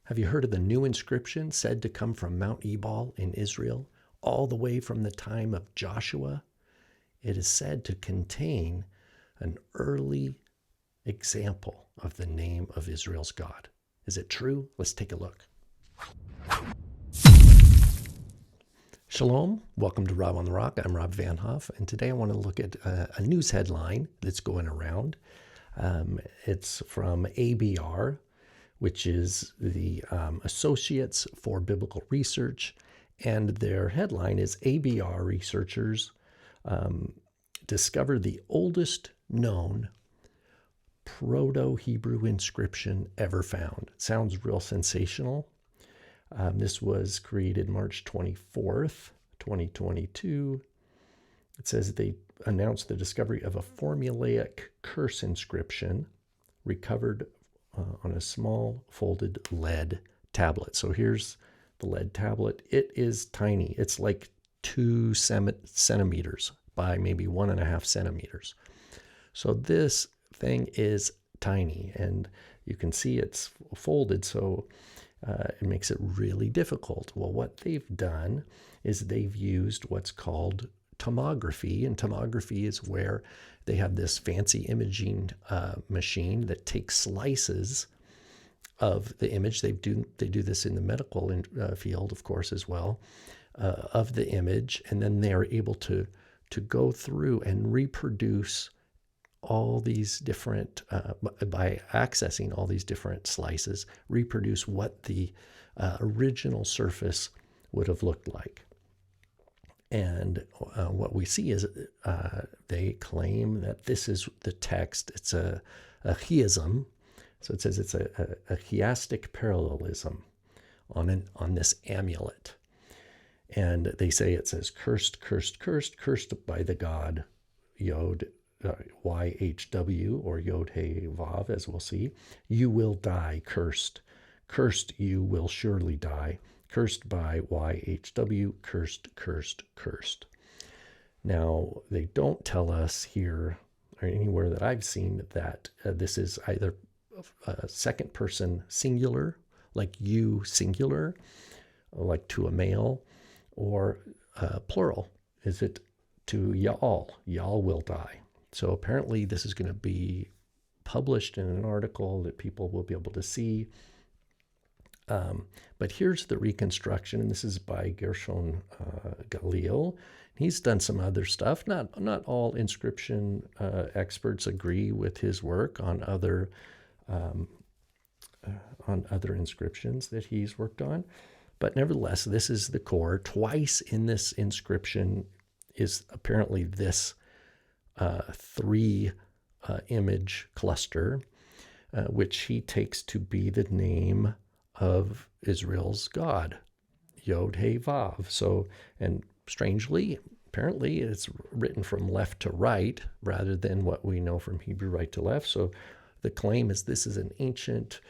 Have you heard of the new inscription said to come from Mount Ebal in Israel, all the way from the time of Joshua? It is said to contain an early example of the name of Israel's God. Is it true? Let's take a look. Shalom, welcome to Rob on the Rock. I'm Rob Van Hoff, and today I want to look at a news headline that's going around. It's from ABR, which is the Associates for Biblical Research, and their headline is ABR researchers discovered the oldest known Proto-Hebrew inscription ever found. It sounds real sensational. This was created March 24th, 2022. It says they announced the discovery of a formulaic curse inscription recovered on a small folded lead tablet. So here's the lead tablet. It is tiny. It's like 2 centimeters by maybe 1.5 centimeters. So this thing is tiny, and you can see it's folded, so it makes it really difficult. Well, what they've done is they've used what's called tomography, and tomography is where they have this fancy imaging machine that takes slices of the image. They do this in the medical field, of course, as well, of the image, and then they are able to go through and reproduce all these different, by accessing all these different slices, reproduce what the original surface would have looked like. And what we see is they claim that this is the text. It's a chiasm. So it says it's a chiastic parallelism on this amulet. And they say it says, cursed, cursed, cursed, cursed by the god Yod, YHW, or Yod He Vav, as we'll see. You will die, cursed. Cursed, you will surely die. Cursed by YHW, cursed, cursed, cursed. Now, they don't tell us here, or anywhere that I've seen, that this is either a second person singular, like you singular, like to a male, or plural. Is it to Ya'al? Ya'al will die. So apparently this is going to be published in an article that people will be able to see. But here's the reconstruction, and this is by Gershon Galil. He's done some other stuff. Not all inscription experts agree with his work on other inscriptions that he's worked on. But nevertheless, this is the core. Twice in this inscription is apparently this 3 image cluster, which he takes to be the name of Israel's God, Yod He Vav. So, and strangely, apparently it's written from left to right rather than what we know from Hebrew right to left. So the claim is this is an ancient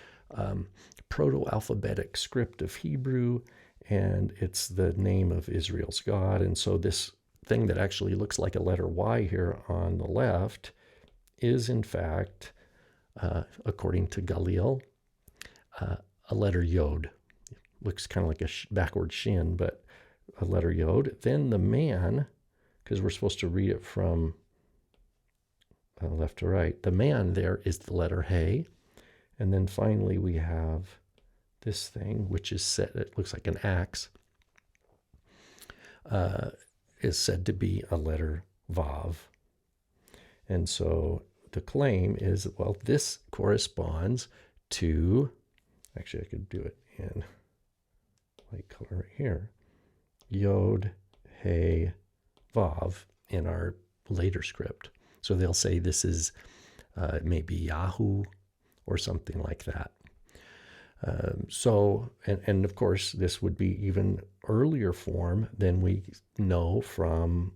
proto-alphabetic script of Hebrew, and it's the name of Israel's God. And so this thing that actually looks like a letter Y here on the left is in fact, according to Galil, a letter Yod. Looks kind of like a backward shin, but a letter Yod. Then the man, because we're supposed to read it from left to right, the man there is the letter He. And then finally we have this thing, which is set, it looks like an axe, is said to be a letter Vav. And so the claim is, well, this corresponds to, actually I could do it in light color right here, Yod He Vav in our later script. So they'll say this is maybe Yahoo or something like that. And of course, this would be even earlier form than we know from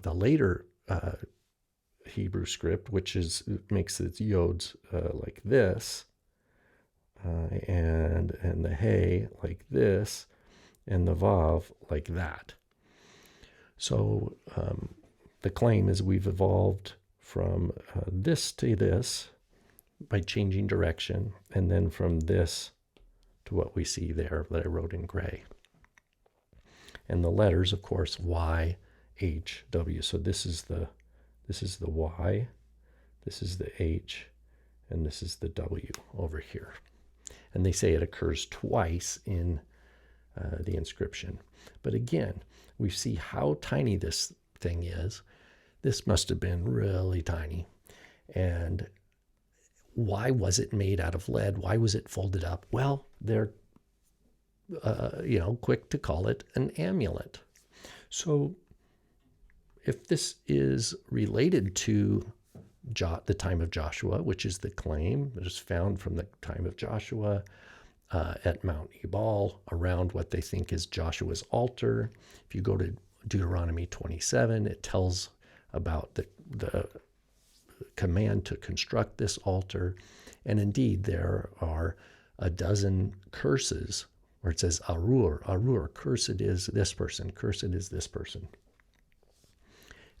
the later Hebrew script, which makes its yods like this, and the He like this, and the Vav like that. So the claim is we've evolved from this to this by changing direction, and then from this to what we see there that I wrote in gray. And the letters, of course, YHW. So this is the Y, this is the H, and this is the W over here. And they say it occurs twice in the inscription. But again, we see how tiny this thing is. This must have been really tiny. And why was it made out of lead? Why was it folded up? Well, they're quick to call it an amulet. So if this is related to the time of Joshua, which is the claim that is found from the time of Joshua at Mount Ebal, around what they think is Joshua's altar. If you go to Deuteronomy 27, it tells about the command to construct this altar. And indeed, there are a dozen curses where it says, Arur, cursed is this person, cursed is this person.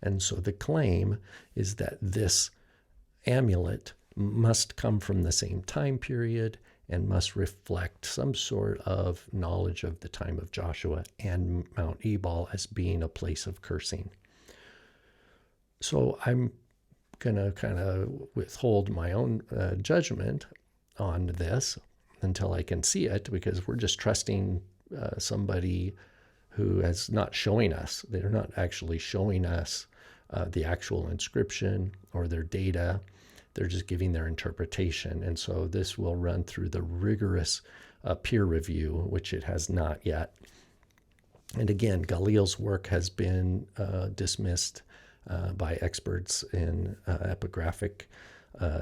And so the claim is that this amulet must come from the same time period and must reflect some sort of knowledge of the time of Joshua and Mount Ebal as being a place of cursing. So I'm going to kind of withhold my own judgment on this until I can see it, because we're just trusting somebody who is not showing us. They're not actually showing us the actual inscription or their data. They're just giving their interpretation. And so this will run through the rigorous peer review, which it has not yet. And again, Galil's work has been dismissed by experts in epigraphic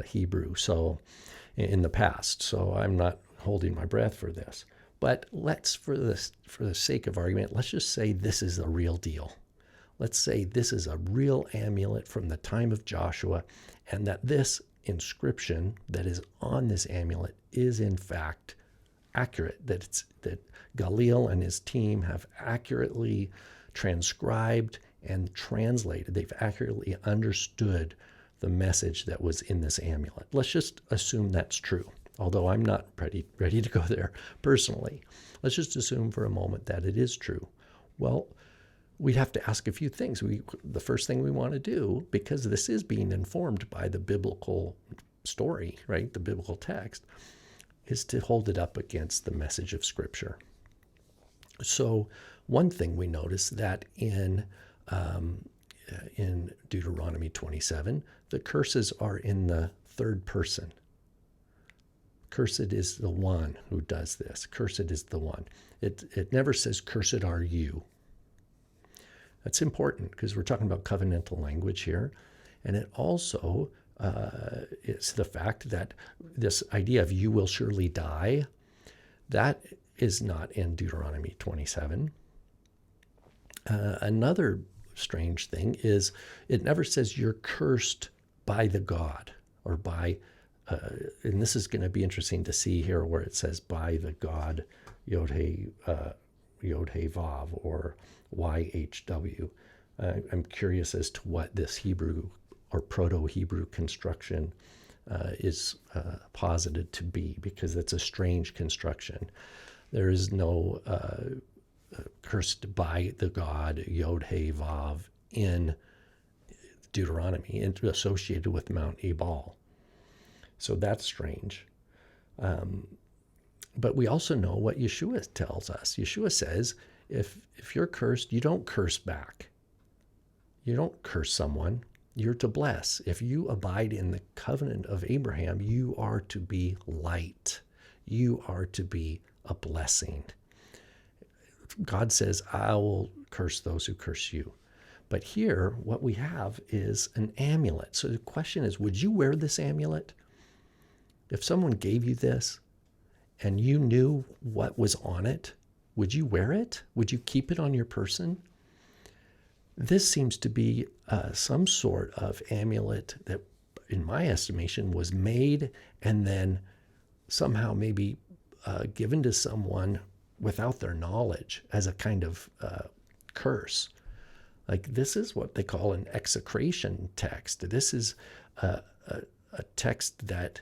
Hebrew, so in the past. So I'm not holding my breath for this. But let's, for the sake of argument, let's just say this is a real deal. Let's say this is a real amulet from the time of Joshua, and that this inscription that is on this amulet is in fact accurate, that Galil and his team have accurately transcribed and translated. They've accurately understood the message that was in this amulet. Let's just assume that's true, although I'm not ready to go there personally. Let's just assume for a moment that it is true. Well, we have to ask a few things. The first thing we want to do, because this is being informed by the biblical story, right, the biblical text, is to hold it up against the message of Scripture. So one thing we notice that in Deuteronomy 27, the curses are in the third person. Cursed is the one who does this. Cursed is the one. It never says, cursed are you. That's important because we're talking about covenantal language here. And it also is the fact that this idea of you will surely die, that is not in Deuteronomy 27. Another strange thing is it never says you're cursed by the God or by, and this is going to be interesting to see here where it says by the God, Yod-He Vav, or YHW. I'm curious as to what this Hebrew or Proto-Hebrew construction is posited to be, because it's a strange construction. There is no cursed by the God, Yod-He Vav, in Deuteronomy, associated with Mount Ebal. So that's strange. But we also know what Yeshua tells us. Yeshua says, if you're cursed, you don't curse back. You don't curse someone. You're to bless. If you abide in the covenant of Abraham, you are to be light. You are to be a blessing. God says, I will curse those who curse you. But here, what we have is an amulet. So the question is, would you wear this amulet? If someone gave you this and you knew what was on it, would you wear it? Would you keep it on your person? This seems to be some sort of amulet that, in my estimation, was made and then somehow maybe given to someone without their knowledge as a kind of curse. Like, this is what they call an execration text. This is a text that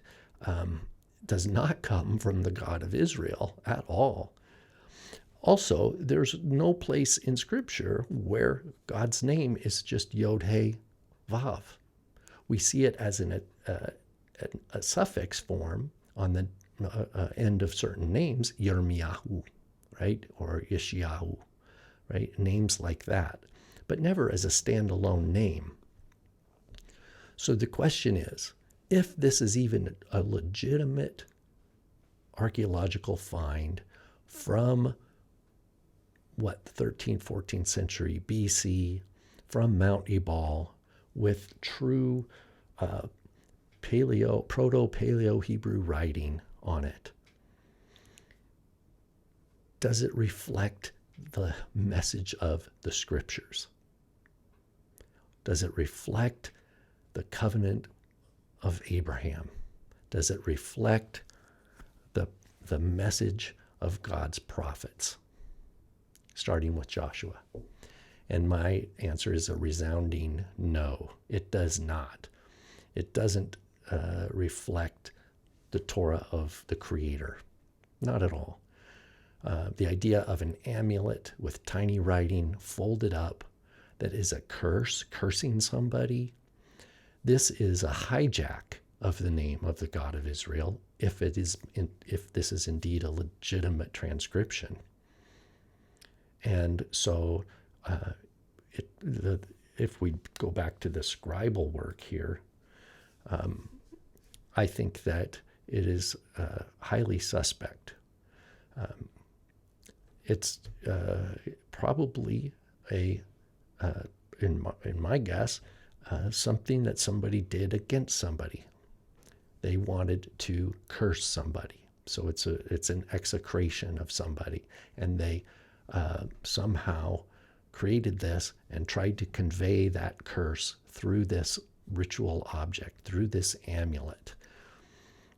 does not come from the God of Israel at all. Also, there's no place in Scripture where God's name is just Yod He Vav. We see it as a suffix form on the end of certain names, Yirmiyahu, right, or Yeshayahu, right, names like that, but never as a standalone name. So the question is, if this is even a legitimate archaeological find from 13th, 14th century BC, from Mount Ebal, with true proto-Paleo Hebrew writing on it, does it reflect the message of the Scriptures? Does it reflect the covenant of Abraham? Does it reflect the message of God's prophets, starting with Joshua? And my answer is a resounding no. It does not. It doesn't reflect the Torah of the Creator. Not at all. The idea of an amulet with tiny writing folded up that is a curse, cursing somebody, this is a hijack of the name of the God of Israel, if this is indeed a legitimate transcription. And so if we go back to the scribal work here, I think that it is highly suspect. It's probably in my guess, something that somebody did against somebody. They wanted to curse somebody. So it's an execration of somebody. And they somehow created this and tried to convey that curse through this ritual object, through this amulet.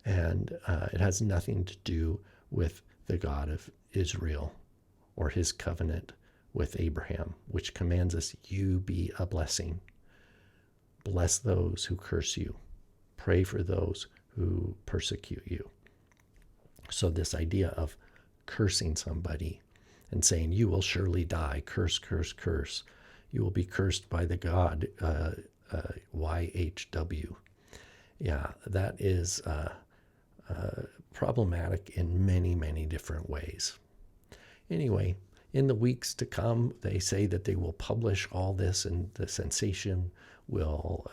And it has nothing to do with the God of Israel or his covenant with Abraham, which commands us, you be a blessing. Bless those who curse you. Pray for those who persecute you. So this idea of cursing somebody and saying, you will surely die, curse, curse, curse. You will be cursed by the God, YHW. Yeah, that is problematic in many, many different ways. Anyway, in the weeks to come, they say that they will publish all this, and the sensation will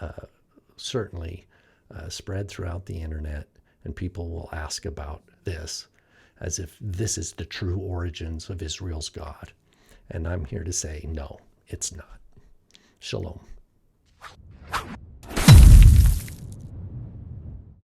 certainly spread throughout the internet, and people will ask about this as if this is the true origins of Israel's God. And I'm here to say, no, it's not. Shalom.